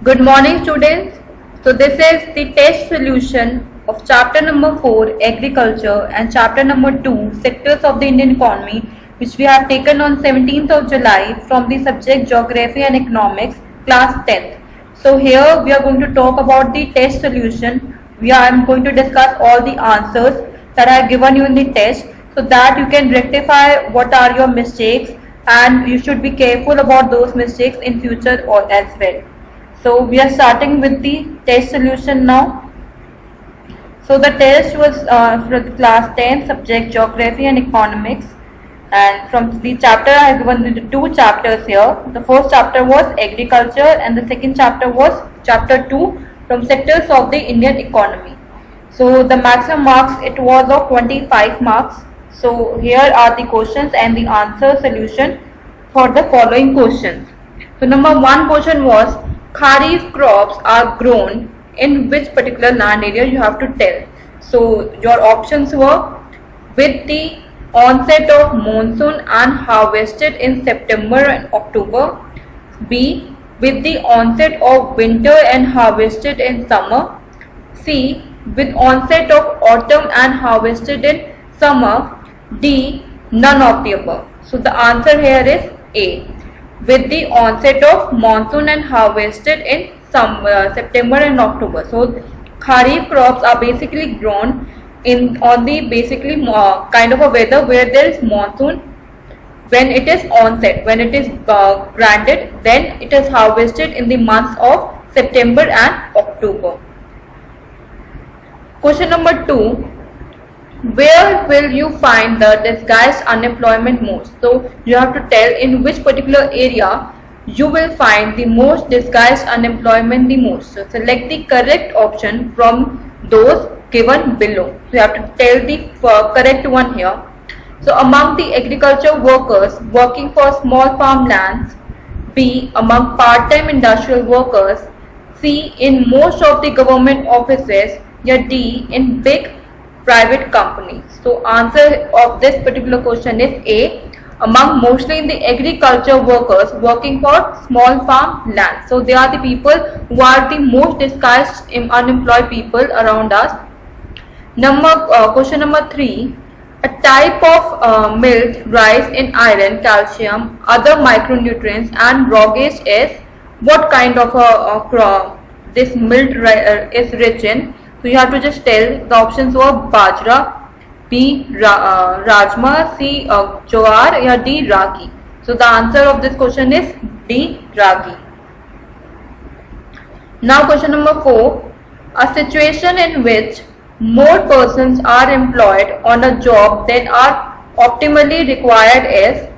Good morning, students. So this is the test solution of chapter number 4 Agriculture and chapter number 2 Sectors of the Indian Economy, which we have taken on 17th of July from the subject Geography and Economics, class 10th. So here we are going to talk about the test solution. I am going to discuss all the answers that I have given you in the test, so that you can rectify what are your mistakes, and you should be careful about those mistakes in future or as well. So we are starting with the test solution now. So the test was for the class 10 subject Geography and Economics, and from the chapter I have given the two chapters here. The first chapter was Agriculture and the second chapter was chapter 2 from Sectors of the Indian Economy. So the maximum marks, it was of 25 marks. So here are the questions and the answer solution for the following questions. So number one question was, Kharif crops are grown in which particular land area? You have to tell. So your options were with the onset of monsoon and harvested in September and October. B, with the onset of winter and harvested in summer. C, with onset of autumn and harvested in summer. D, none of the above. So the answer here is A, with the onset of monsoon and harvested in September and October. So Kharif crops are basically grown on the basically kind of a weather where there is monsoon. When it is onset, when it is granted, then it is harvested in the months of September and October. Question number 2. Where will you find the disguised unemployment most? So you have to tell in which particular area you will find the most disguised unemployment the most. So select the correct option from those given below. So you have to tell the correct one here. So among the agriculture workers working for small farmlands. B, among part-time industrial workers. C, in most of the government offices. Yeah, D, in big private companies. So answer of this particular question is A, among mostly in the agriculture workers working for small farm land. So they are the people who are the most disguised unemployed people around us. Question number 3. A type of milk rise in iron, calcium, other micronutrients and roguage is what kind of a crop this milk is rich in? So you have to just tell. The options were bajra, B, rajma, C, jowar, or D, ragi. So the answer of this question is D, ragi. Now question number 4. A situation in which more persons are employed on a job than are optimally required is: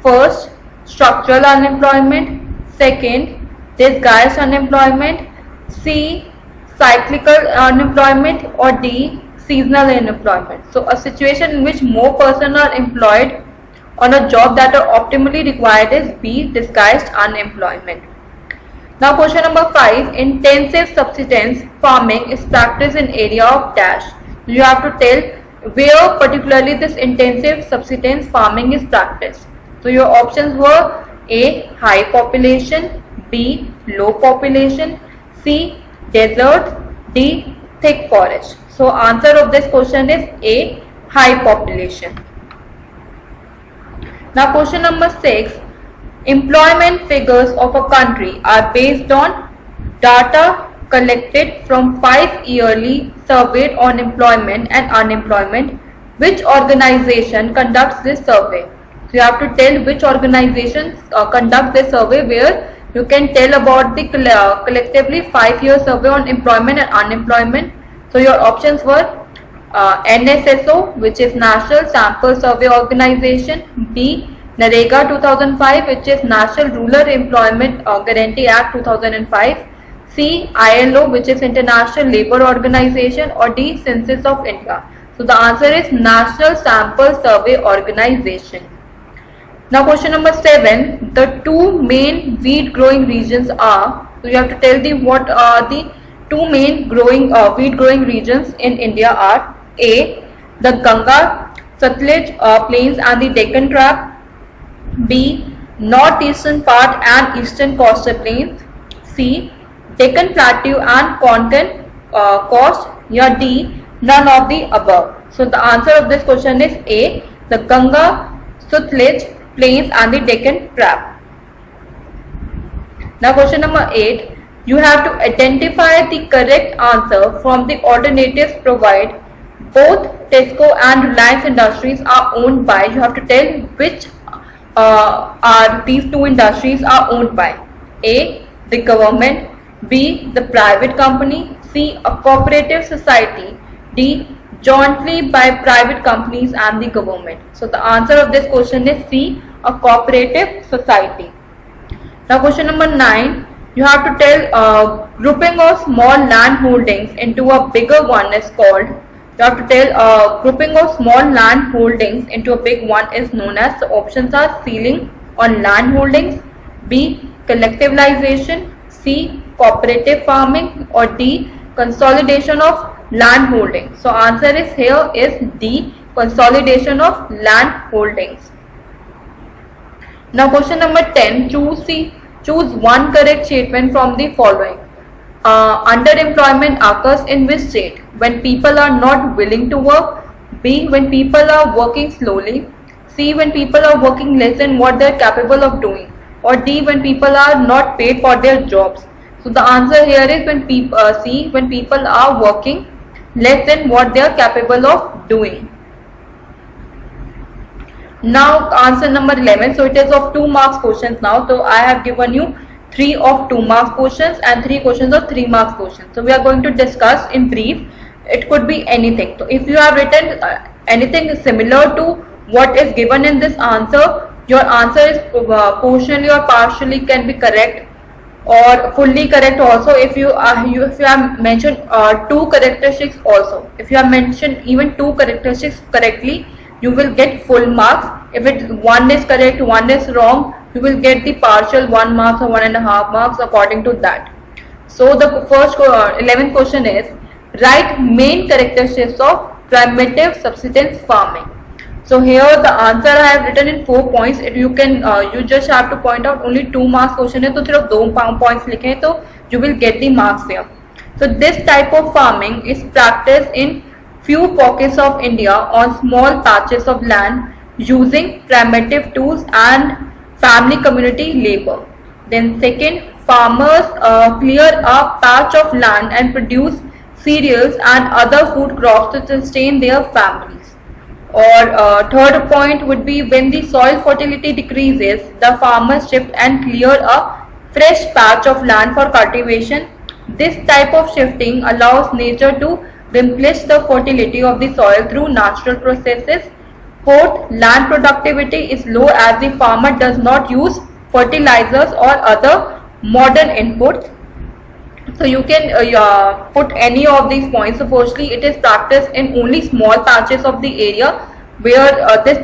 first, structural unemployment; second, disguised unemployment; C, cyclical unemployment; or D, seasonal unemployment. So a situation in which more persons are employed on a job that are optimally required is B, disguised unemployment. Now question number 5. Intensive subsistence farming is practiced in area of dash. You have to tell where particularly this intensive subsistence farming is practiced. So your options were A, high population; B, low population; C, deserts; D, thick forest. So answer of this question is A, high population. Now question number 6. Employment figures of a country are based on data collected from 5 yearly surveyed on employment and unemployment. Which organization conducts this survey? So you have to tell which organization conducts this survey, where you can tell about the collectively 5-year survey on employment and unemployment. So your options were NSSO, which is National Sample Survey Organization; B, NREGA 2005, which is National Rural Employment Guarantee Act 2005; C, ILO, which is International Labour Organization; or D, Census of India. So the answer is National Sample Survey Organization. Now question number 7. The two main wheat growing regions are, so you have to tell the what are the two main wheat growing regions in India are: A, the Ganga Satluj plains and the Deccan Tract; B, northeastern part and eastern coastal plains; C, Deccan Plateau and Konkan coast, या D, none of the above. So the answer of this question is A, the Ganga, Sutlej plains and the Deccan Trap. Now question number 8, you have to identify the correct answer from the alternatives provided. Both Tesco and Reliance Industries are owned by, you have to tell which are these two industries are owned by. A, the government, B, the private company, C, a cooperative society, D, jointly by private companies and the government. So the answer of this question is C, a cooperative society. Now question number 9, you have to tell grouping of small land holdings into a bigger one is called, you have to tell grouping of small land holdings into a big one is known as, the options are ceiling on land holdings, B, collectivization, C, cooperative farming, or D, consolidation of land holdings. So answer is here is D, consolidation of land holdings. Now question number 10, choose one correct statement from the following. Underemployment occurs in which state? When people are not willing to work, B, when people are working slowly, C, when people are working less than what they are capable of doing, or D, when people are not paid for their jobs. So the answer here is when people C, when people are working less than what they are capable of doing. Now answer number 11, so it is of 2 marks questions now. So I have given you 3 of 2 marks questions and 3 questions of 3 marks questions. So we are going to discuss in brief. It could be anything. So if you have written anything similar to what is given in this answer, your answer is partially or partially can be correct or fully correct also. If you have mentioned 2 characteristics also, if you have mentioned even 2 characteristics correctly, you will get full marks. If one is correct, one is wrong, you will get the partial 1 marks or 1.5 marks according to that. So the first 11th question is, write main characteristics of primitive subsistence farming. So here the answer I have written in 4 points. You can you just have to point out only 2 marks question है तो सिर्फ 2 points लिखें तो you will get the marks there. So this type of farming is practiced in few pockets of India on small patches of land using primitive tools and family community labor. Then second, farmers clear a patch of land and produce cereals and other food crops to sustain their families. Or third point would be when the soil fertility decreases, the farmers shift and clear a fresh patch of land for cultivation. This type of shifting allows nature to replenish the fertility of the soil through natural processes. Fourth, land productivity is low as the farmer does not use fertilizers or other modern inputs. So you can put any of these points. So firstly, it is practiced in only small patches of the area where this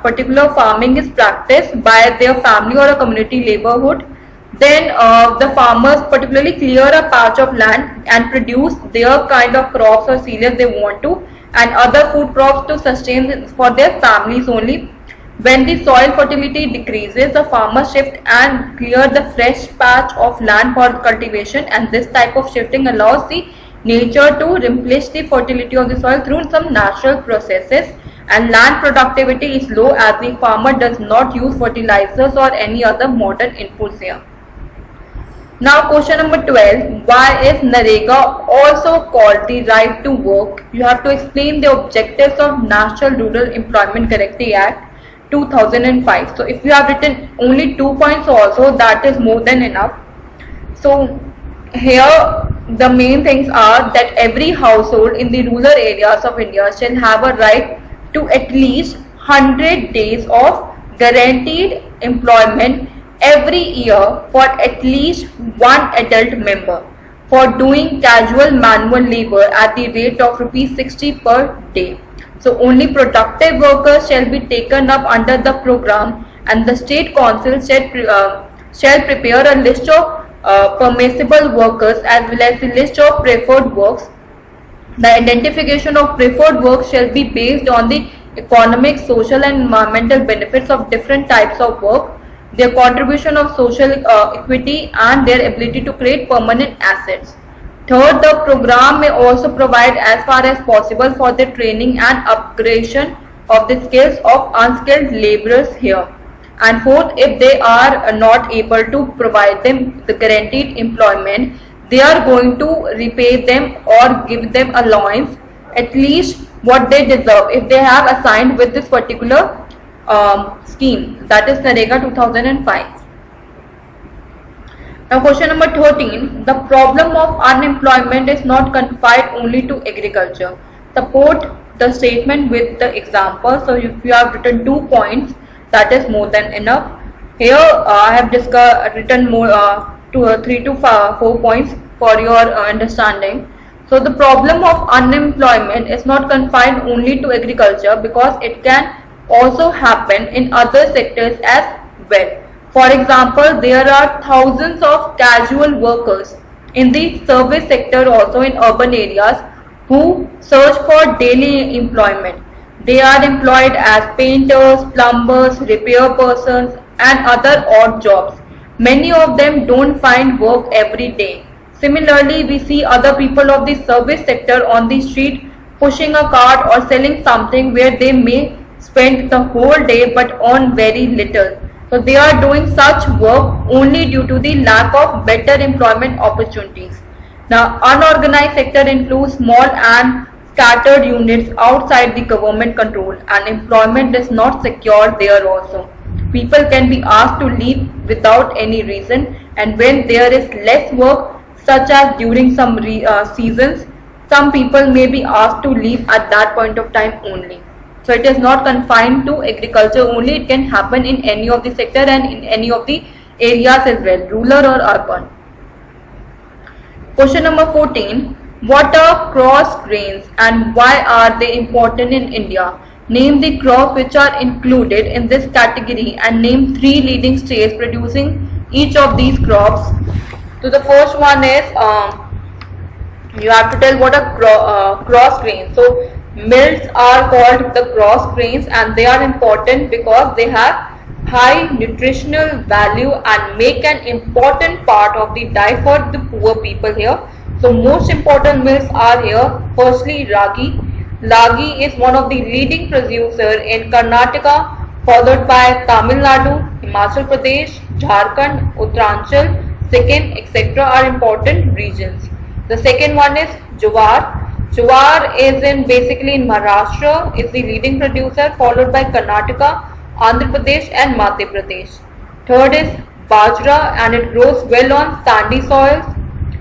particular farming is practiced by their family or a community neighborhood. Then the farmers particularly clear a patch of land and produce their kind of crops or cereals they want to, and other food crops to sustain for their families only. When the soil fertility decreases, the farmers shift and clear the fresh patch of land for cultivation, and this type of shifting allows the nature to replenish the fertility of the soil through some natural processes. And land productivity is low as the farmer does not use fertilizers or any other modern inputs here. Now question number 12, why is NREGA also called the right to work? You have to explain the objectives of National Rural Employment Guarantee Act 2005. So if you have written only 2 points also, that is more than enough. So here the main things are that every household in the rural areas of India shall have a right to at least 100 days of guaranteed employment every year for at least one adult member for doing casual manual labor at the rate of ₹60 per day. So only productive workers shall be taken up under the program, and the state council shall prepare a list of permissible workers as well as the list of preferred works. The identification of preferred work shall be based on the economic, social and environmental benefits of different types of work. their contribution of social equity, and their ability to create permanent assets. Third, the program may also provide as far as possible for the training and upgradation of the skills of unskilled laborers here. And fourth, if they are not able to provide them the guaranteed employment, they are going to repay them or give them allowance, at least what they deserve if they have assigned with this particular scheme, that is NREGA 2005. Now question number 13, the problem of unemployment is not confined only to agriculture. Support the statement with the example. So if you have written 2 points, that is more than enough. Here I have written more 3 to 4 points for your understanding. So the problem of unemployment is not confined only to agriculture, because it can also happen in other sectors as well. For example, there are thousands of casual workers in the service sector also in urban areas who search for daily employment. They are employed as painters, plumbers, repair persons and other odd jobs. Many of them don't find work every day. Similarly, we see other people of the service sector on the street pushing a cart or selling something where they may spend the whole day but earn very little. So they are doing such work only due to the lack of better employment opportunities. Now, unorganized sector includes small and scattered units outside the government control, and employment is not secure there also. People can be asked to leave without any reason, and when there is less work, such as during some seasons, some people may be asked to leave at that point of time only. So it is not confined to agriculture only, it can happen in any of the sector and in any of the areas as well, rural or urban. Question number 14. What are cross grains and why are they important in India? Name the crops which are included in this category and name 3 leading states producing each of these crops. So the first one is, you have to tell what a cross grain. So mills are called the cross grains and they are important because they have high nutritional value and make an important part of the diet for the poor people here. So most important mills are here. Firstly, Ragi. Ragi is one of the leading producer in Karnataka, followed by Tamil Nadu, Himachal Pradesh, Jharkhand, Uttaranchal, Sikkim, etc. are important regions. The second one is Jowar. Jowar is basically in Maharashtra, is the leading producer, followed by Karnataka, Andhra Pradesh and Madhya Pradesh. Third is Bajra, and it grows well on sandy soils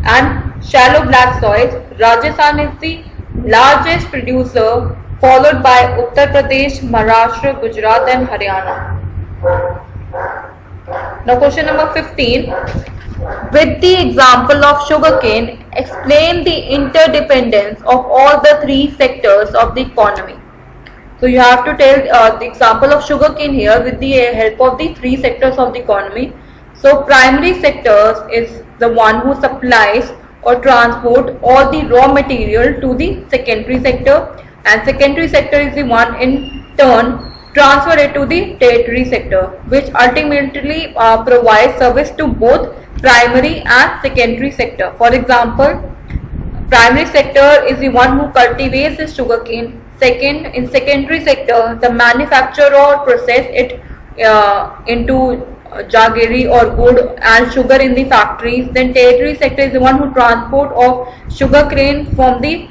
and shallow black soils. Rajasthan is the largest producer, followed by Uttar Pradesh, Maharashtra, Gujarat and Haryana. Now question number 15. With the example of sugarcane, explain the interdependence of all the 3 sectors of the economy. So you have to tell the example of sugarcane here with the help of the 3 sectors of the economy. So primary sectors is the one who supplies or transport all the raw material to the secondary sector, and secondary sector is the one in turn transfer it to the tertiary sector, which ultimately provides service to both primary and secondary sector. For example, primary sector is the one who cultivates the sugarcane. Second, in secondary sector, the manufacture or process it into jaggery or wood and sugar in the factories. Then tertiary sector is the one who transport of sugar cane from the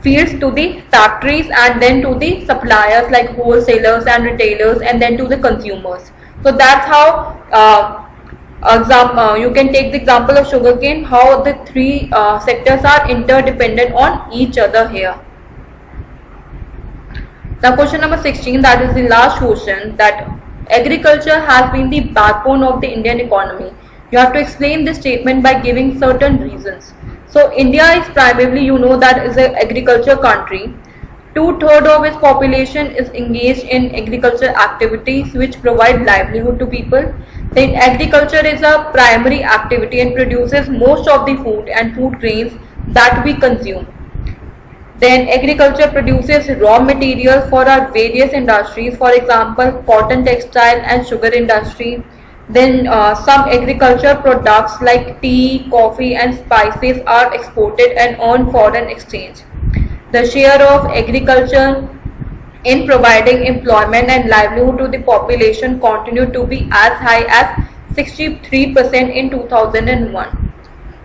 fields to the factories and then to the suppliers like wholesalers and retailers and then to the consumers. So that's how you can take the example of sugarcane, how the 3 sectors are interdependent on each other here. Now question number 16, that is the last question, that agriculture has been the backbone of the Indian economy. You have to explain this statement by giving certain reasons. So India is primarily, you know, that is an agriculture country. 2/3 of its population is engaged in agriculture activities which provide livelihood to people. Then agriculture is a primary activity and produces most of the food and food grains that we consume. Then agriculture produces raw materials for our various industries, for example, cotton, textile and sugar industry. Then some agriculture products like tea, coffee and spices are exported and earn foreign exchange. The share of agriculture in providing employment and livelihood to the population continued to be as high as 63% in 2001.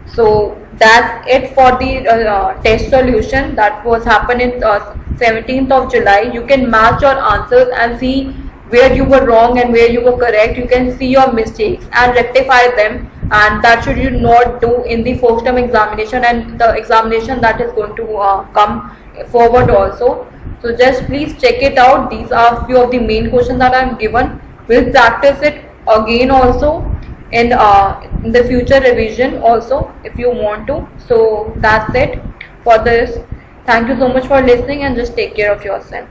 So that's it for the test solution that was happened in 17th of July. You can match your answers and see where you were wrong and where you were correct. You can see your mistakes and rectify them, and that should you not do in the first term examination and the examination that is going to come forward also. So just please check it out. These are few of the main questions that I am given. We'll practice it again also in the future revision also if you want to. So that's it for this. Thank you so much for listening and just take care of yourself.